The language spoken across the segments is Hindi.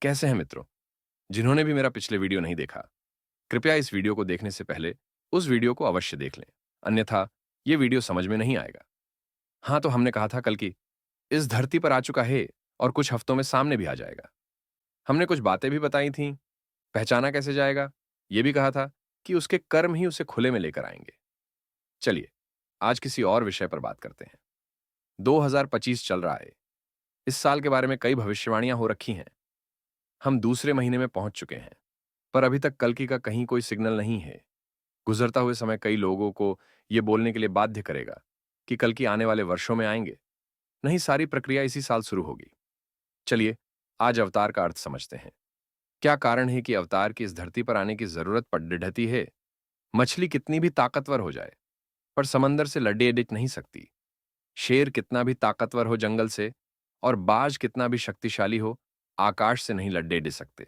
कैसे हैं मित्रों? जिन्होंने भी मेरा पिछले वीडियो नहीं देखा, कृपया इस वीडियो को देखने से पहले उस वीडियो को अवश्य देख लें, अन्यथा ये वीडियो समझ में नहीं आएगा। हाँ, तो हमने कहा था कल कि इस धरती पर आ चुका है और कुछ हफ्तों में सामने भी आ जाएगा। हमने कुछ बातें भी बताई थीं, पहचाना कैसे जाएगा, ये भी कहा था कि उसके कर्म ही उसे खुले में लेकर आएंगे। चलिए, आज किसी और विषय पर बात करते हैं। 2025 चल रहा है। इस साल के बारे में कई भविष्यवाणियां हो रखी हैं। हम दूसरे महीने में पहुंच चुके हैं, पर अभी तक कल्कि का कहीं कोई सिग्नल नहीं है। गुजरता हुए समय कई लोगों को यह बोलने के लिए बाध्य करेगा कि कल्कि आने वाले वर्षों में आएंगे, नहीं सारी प्रक्रिया इसी साल शुरू होगी। चलिए, आज अवतार का अर्थ समझते हैं। क्या कारण है कि अवतार की इस धरती पर आने की जरूरत पड़ ढठी है? मछली कितनी भी ताकतवर हो जाए, पर समंदर से लड्डे डिट नहीं सकती। शेर कितना भी ताकतवर हो जंगल से, और बाज कितना भी शक्तिशाली हो, आकाश से नहीं लड्डे डिस सकते।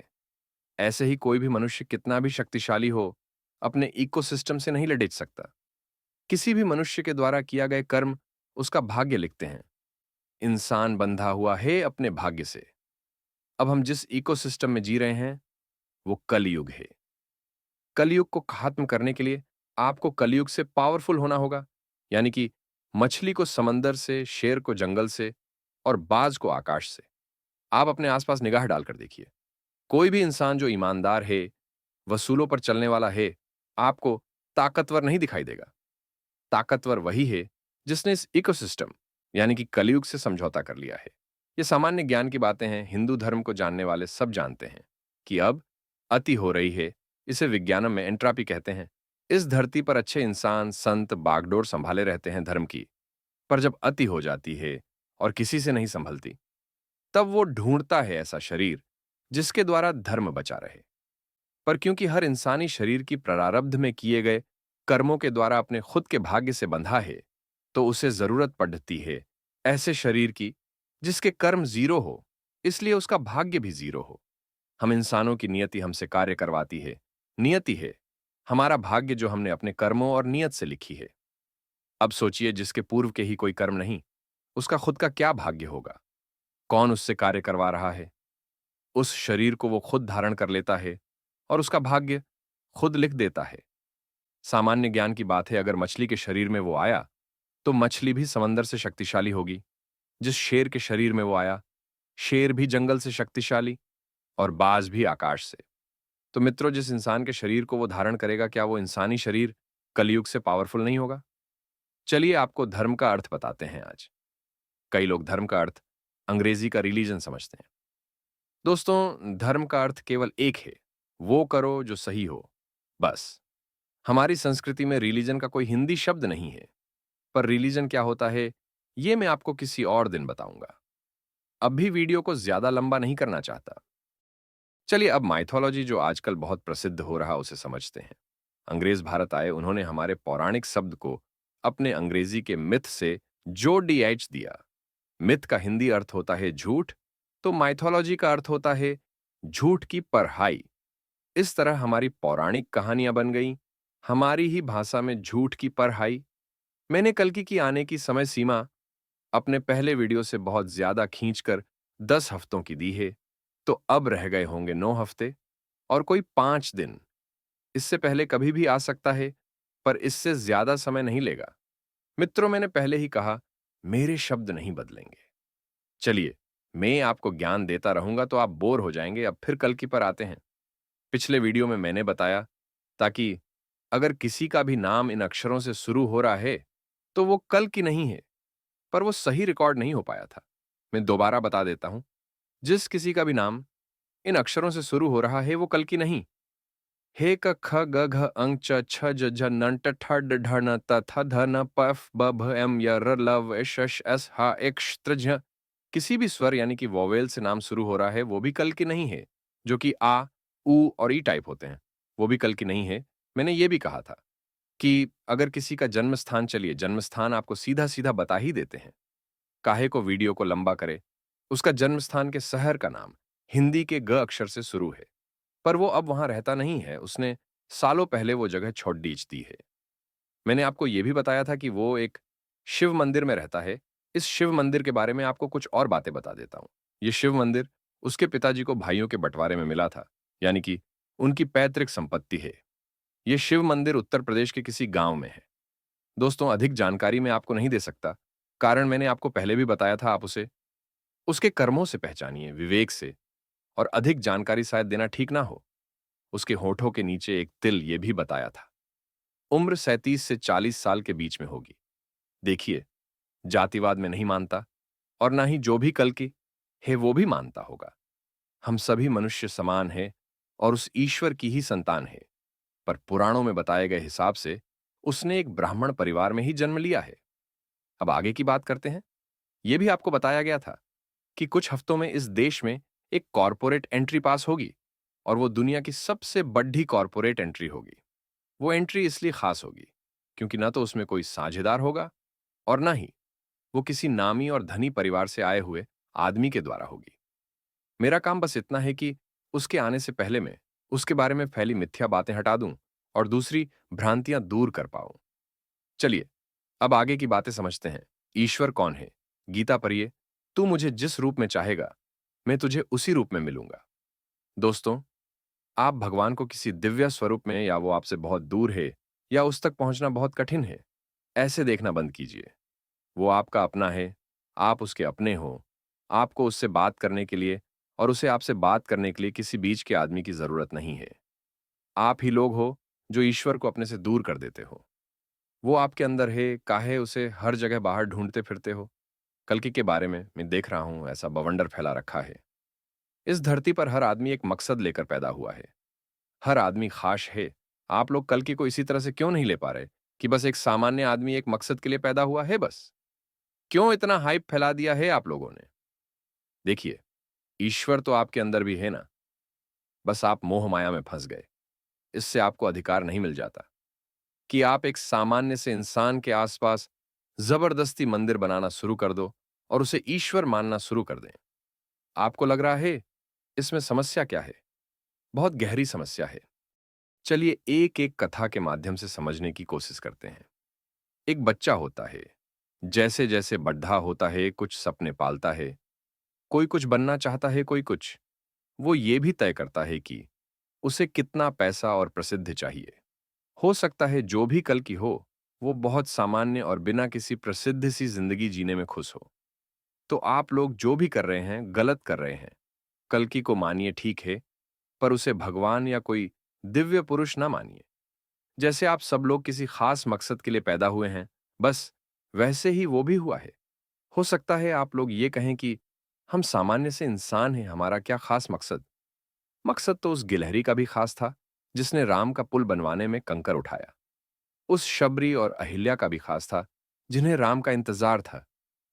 ऐसे ही कोई भी मनुष्य कितना भी शक्तिशाली हो, अपने इकोसिस्टम से नहीं लड़ेच सकता। किसी भी मनुष्य के द्वारा किया गए कर्म उसका भाग्य लिखते हैं। इंसान बंधा हुआ है अपने भाग्य से। अब हम जिस इकोसिस्टम में जी रहे हैं, वो कलयुग है। कलयुग को खत्म करने के लिए आपको कलयुग से पावरफुल होना होगा, यानी कि मछली को समंदर से, शेर को जंगल से और बाज को आकाश से। आप अपने आसपास निगाह डालकर देखिए। कोई भी इंसान जो ईमानदार है, वसूलों पर चलने वाला है, आपको ताकतवर नहीं दिखाई देगा। ताकतवर वही है जिसने इस इकोसिस्टम यानी कि कलयुग से समझौता कर लिया है। ये सामान्य ज्ञान की बातें हैं, हिंदू धर्म को जानने वाले सब जानते हैं कि अब अति हो रही है। इसे विज्ञानम में एंट्रापी कहते हैं। इस धरती पर अच्छे इंसान, संत बागडोर संभाले रहते हैं धर्म की, पर जब अति हो जाती है और किसी से नहीं संभलती, तब वो ढूंढता है ऐसा शरीर जिसके द्वारा धर्म बचा रहे। पर क्योंकि हर इंसानी शरीर की प्रारब्ध में किए गए कर्मों के द्वारा अपने खुद के भाग्य से बंधा है, तो उसे जरूरत पड़ती है ऐसे शरीर की जिसके कर्म जीरो हो, इसलिए उसका भाग्य भी जीरो हो। हम इंसानों की नियति हमसे कार्य करवाती है। नियति है हमारा भाग्य जो हमने अपने कर्मों और नियत से लिखी है। अब सोचिए, जिसके पूर्व के ही कोई कर्म नहीं, उसका खुद का क्या भाग्य होगा? कौन उससे कार्य करवा रहा है? उस शरीर को वो खुद धारण कर लेता है और उसका भाग्य खुद लिख देता है। सामान्य ज्ञान की बात है, अगर मछली के शरीर में वो आया, तो मछली भी समंदर से शक्तिशाली होगी। जिस शेर के शरीर में वो आया, शेर भी जंगल से शक्तिशाली और बाज भी आकाश से। तो मित्रों, जिस इंसान के शरीर को वो धारण करेगा, क्या वो इंसानी शरीर कलयुग से पावरफुल नहीं होगा? चलिए, आपको धर्म का अर्थ बताते हैं आज। कई लोग धर्म का अर्थ अंग्रेजी का रिलीजन समझते हैं। दोस्तों, धर्म का अर्थ केवल एक है, वो करो जो सही हो, बस। हमारी संस्कृति में रिलीजन का कोई हिंदी शब्द नहीं है, पर रिलीजन क्या होता है, ये मैं आपको किसी और दिन बताऊंगा। अब भी वीडियो को ज्यादा लंबा नहीं करना चाहता। चलिए, अब माइथोलॉजी जो आजकल बहुत प्रसिद्ध हो रहा उसे समझते हैं। अंग्रेज भारत आए, उन्होंने हमारे पौराणिक शब्द को अपने अंग्रेजी के मिथ से जो डीएच दिया। मिथ का हिंदी अर्थ होता है झूठ, तो माइथोलॉजी का अर्थ होता है झूठ की पढ़ाई। इस तरह हमारी पौराणिक कहानियां बन गईं, हमारी ही भाषा में झूठ की पढ़ाई। मैंने कल्कि की आने की समय सीमा अपने पहले वीडियो से बहुत ज्यादा खींचकर 10 हफ्तों की दी है, तो अब रह गए होंगे 9 हफ्ते और कोई 5 दिन। इससे पहले कभी भी आ सकता है, पर इससे ज्यादा समय नहीं लेगा। मित्रों, मैंने पहले ही कहा, मेरे शब्द नहीं बदलेंगे। चलिए, मैं आपको ज्ञान देता रहूंगा तो आप बोर हो जाएंगे। अब फिर कल्कि पर आते हैं। पिछले वीडियो में मैंने बताया ताकि अगर किसी का भी नाम इन अक्षरों से शुरू हो रहा है, तो वो कल्कि नहीं है, पर वो सही रिकॉर्ड नहीं हो पाया था। मैं दोबारा बता देता हूं, जिस किसी का भी नाम इन अक्षरों से शुरू हो रहा है, वो कल्कि नहीं। हे क ख ग घ अंग च छ ज झ न ट ठ ड ढ न त थ ध न प फ ब भ एम य र ल व श श एस ह एक श त्र झ। किसी भी स्वर यानी कि वोवेल से नाम शुरू हो रहा है, वो भी कल्कि नहीं है। जो कि आ, उ और ई टाइप होते हैं, वो भी कल्कि नहीं है। मैंने ये भी कहा था कि अगर किसी का जन्म स्थान, चलिए जन्म स्थान आपको सीधा सीधा बता ही देते हैं, काहे को वीडियो को लंबा करे। उसका जन्म स्थान के शहर का नाम हिंदी के ग अक्षर से शुरू है, पर वो अब वहां रहता नहीं है। उसने सालों पहले वो जगह छोड़ दीच दी है। मैंने आपको ये भी बताया था कि वो एक शिव मंदिर में रहता है। इस शिव मंदिर के बारे में आपको कुछ और बातें बता देता हूं। ये शिव मंदिर उसके पिताजी को भाइयों के बंटवारे में मिला था, यानी कि उनकी पैतृक संपत्ति है। यह शिव मंदिर उत्तर प्रदेश के किसी गांव में है। दोस्तों, अधिक जानकारी मैं आपको नहीं दे सकता, कारण मैंने आपको पहले भी बताया था। आप उसे उसके कर्मों से पहचानिए, विवेक से। और अधिक जानकारी शायद देना ठीक ना हो। उसके होठों के नीचे एक तिल, ये भी बताया था। उम्र 37 से 40 साल के बीच में होगी। देखिए, जातिवाद में नहीं मानता, और ना ही जो भी कल की है वो भी मानता होगा। हम सभी मनुष्य समान हैं और उस ईश्वर की ही संतान है। पर पुराणों में बताए गए हिसाब से उसने एक ब्राह्मण परिवार में ही जन्म लिया है। अब आगे की बात करते हैं। यह भी आपको बताया गया था कि कुछ हफ्तों में इस देश में एक कॉरपोरेट एंट्री पास होगी, और वो दुनिया की सबसे बड़ी कॉरपोरेट एंट्री होगी। वो एंट्री इसलिए खास होगी क्योंकि ना तो उसमें कोई साझेदार होगा, और ना ही वो किसी नामी और धनी परिवार से आए हुए आदमी के द्वारा होगी। मेरा काम बस इतना है कि उसके आने से पहले मैं उसके बारे में फैली मिथ्या बातें हटा दूं और दूसरी भ्रांतियां दूर कर पाऊं। चलिए, अब आगे की बातें समझते हैं। ईश्वर कौन है? गीता पढ़िए, तू मुझे जिस रूप में चाहेगा मैं तुझे उसी रूप में मिलूंगा। दोस्तों, आप भगवान को किसी दिव्य स्वरूप में, या वो आपसे बहुत दूर है, या उस तक पहुंचना बहुत कठिन है, ऐसे देखना बंद कीजिए। वो आपका अपना है, आप उसके अपने हो। आपको उससे बात करने के लिए और उसे आपसे बात करने के लिए किसी बीच के आदमी की जरूरत नहीं है। आप ही लोग हो जो ईश्वर को अपने से दूर कर देते हो। वो आपके अंदर है, काहे उसे हर जगह बाहर ढूंढते फिरते हो? कल्कि के बारे में मैं देख रहा हूं ऐसा बवंडर फैला रखा है। इस धरती पर हर आदमी एक मकसद लेकर पैदा हुआ है। हर आदमी खास है। आप लोग कल्कि को इसी तरह से क्यों नहीं ले पा रहे कि बस एक सामान्य आदमी एक मकसद के लिए पैदा हुआ है बस? क्यों इतना हाइप फैला दिया है आप लोगों ने? देखिए, ईश्वर तो आपके अंदर भी है ना, बस आप मोह माया में फंस गए। इससे आपको अधिकार नहीं मिल जाता कि आप एक सामान्य से इंसान के आसपास जबरदस्ती मंदिर बनाना शुरू कर दो और उसे ईश्वर मानना शुरू कर दें। आपको लग रहा है इसमें समस्या क्या है? बहुत गहरी समस्या है। चलिए, एक एक कथा के माध्यम से समझने की कोशिश करते हैं। एक बच्चा होता है, जैसे जैसे बड्ढा होता है कुछ सपने पालता है। कोई कुछ बनना चाहता है, कोई कुछ। वो ये भी तय करता है कि उसे कितना पैसा और प्रसिद्ध चाहिए। हो सकता है जो भी कल की हो, वो बहुत सामान्य और बिना किसी प्रसिद्ध सी जिंदगी जीने में खुश हो। तो आप लोग जो भी कर रहे हैं गलत कर रहे हैं। कल की को मानिए, ठीक है, पर उसे भगवान या कोई दिव्य पुरुष ना मानिए। जैसे आप सब लोग किसी खास मकसद के लिए पैदा हुए हैं, बस वैसे ही वो भी हुआ है। हो सकता है आप लोग ये कहें कि हम सामान्य से इंसान हैं, हमारा क्या खास मकसद? मकसद तो उस गिलहरी का भी खास था जिसने राम का पुल बनवाने में कंकर उठाया। उस शबरी और अहिल्या का भी खास था जिन्हें राम का इंतजार था।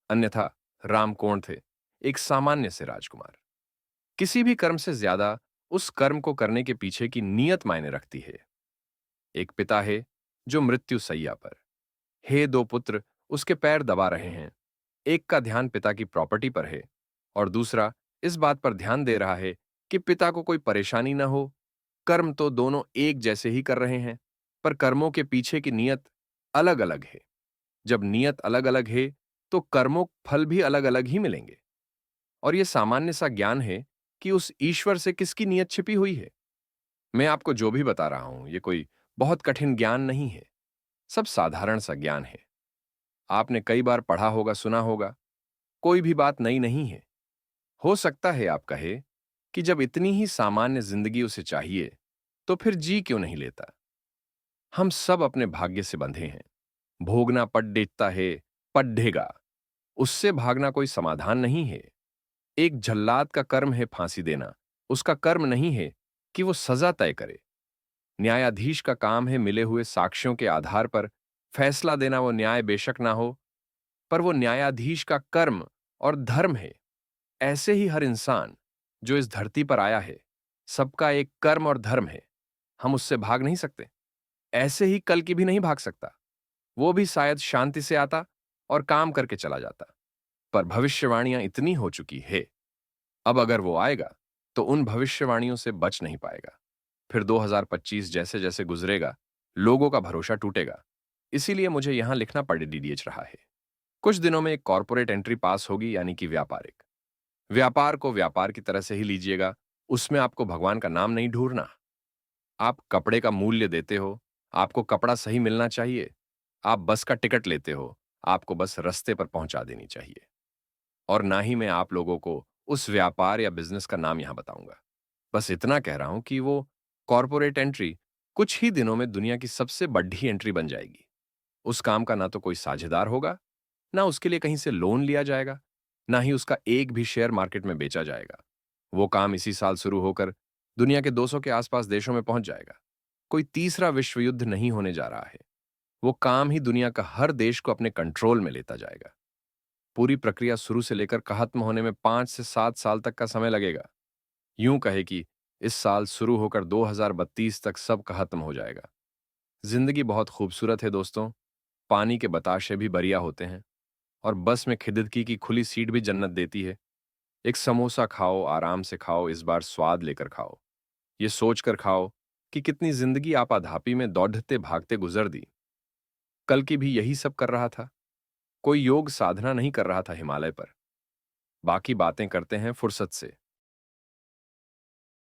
अन्यथा राम कौन थे? एक सामान्य से राजकुमार। किसी भी कर्म से ज्यादा उस कर्म को करने के पीछे की नीयत मायने रखती है। एक पिता है जो मृत्यु सैया पर है, दो पुत्र उसके पैर दबा रहे हैं। एक का ध्यान पिता की प्रॉपर्टी पर है और दूसरा इस बात पर ध्यान दे रहा है कि पिता को कोई परेशानी न हो। कर्म तो दोनों एक जैसे ही कर रहे हैं, पर कर्मों के पीछे की नीयत अलग अलग है। जब नीयत अलग अलग है तो कर्मों फल भी अलग अलग ही मिलेंगे। और यह सामान्य सा ज्ञान है कि उस ईश्वर से किसकी नीयत छिपी हुई है। मैं आपको जो भी बता रहा हूं, ये कोई बहुत कठिन ज्ञान नहीं है। सब साधारण सा ज्ञान है। आपने कई बार पढ़ा होगा, सुना होगा। कोई भी बात नई नहीं है। हो सकता है आप कहे कि जब इतनी ही सामान्य जिंदगी उसे चाहिए तो फिर जी क्यों नहीं लेता? हम सब अपने भाग्य से बंधे हैं। भोगना पड है, पड्ढेगा। उससे भागना कोई समाधान नहीं है। एक जल्लाद का कर्म है फांसी देना, उसका कर्म नहीं है कि वो सजा तय करे। न्यायाधीश का काम है मिले हुए साक्ष्यों के आधार पर फैसला देना। वो न्याय बेशक ना हो, पर वो न्यायाधीश का कर्म और धर्म है। ऐसे ही हर इंसान जो इस धरती पर आया है, सबका एक कर्म और धर्म है। हम उससे भाग नहीं सकते। ऐसे ही कल की भी नहीं भाग सकता। वो भी शायद शांति से आता और काम करके चला जाता। पर भविष्यवाणियां इतनी हो चुकी है, अब अगर वो आएगा तो उन भविष्यवाणियों से बच नहीं पाएगा। फिर 2025 जैसे जैसे गुजरेगा, लोगों का भरोसा टूटेगा। इसीलिए मुझे यहां लिखना पड़ डीडीएच रहा है। कुछ दिनों में एक कॉर्पोरेट एंट्री पास होगी, यानी कि व्यापारिक। व्यापार को व्यापार की तरह से ही लीजिएगा, उसमें आपको भगवान का नाम नहीं ढूंढना। आप कपड़े का मूल्य देते हो, आपको कपड़ा सही मिलना चाहिए। आप बस का टिकट लेते हो, आपको बस रास्ते पर पहुंचा देनी चाहिए। और ना ही मैं आप लोगों को उस व्यापार या बिजनेस का नाम यहां बताऊंगा। बस इतना कह रहा हूं कि वो कॉरपोरेट एंट्री कुछ ही दिनों में दुनिया की सबसे बड़ी एंट्री बन जाएगी। उस काम का ना तो कोई साझेदार होगा, ना उसके लिए कहीं से लोन लिया जाएगा, ना ही उसका एक भी शेयर मार्केट में बेचा जाएगा। वो काम इसी साल शुरू होकर दुनिया के 200 के आसपास देशों में पहुंच जाएगा। कोई तीसरा विश्व युद्ध नहीं होने जा रहा है। वो काम ही दुनिया का हर देश को अपने कंट्रोल में लेता जाएगा। पूरी प्रक्रिया शुरू से लेकर खत्म होने में 5 से 7 साल तक का समय लगेगा। यूं कहे कि इस साल शुरू होकर 2032 तक सब खत्म हो जाएगा। जिंदगी बहुत खूबसूरत है दोस्तों। पानी के बताशे भी बढ़िया होते हैं, और बस में खिदकी की खुली सीट भी जन्नत देती है। एक समोसा खाओ, आराम से खाओ, इस बार स्वाद लेकर खाओ। ये सोचकर खाओ कि कितनी जिंदगी आपाधापी में दौड़ते भागते गुजर दी। कल की भी यही सब कर रहा था। कोई योग साधना नहीं कर रहा था हिमालय पर। बाकी बातें करते हैं फुर्सत से।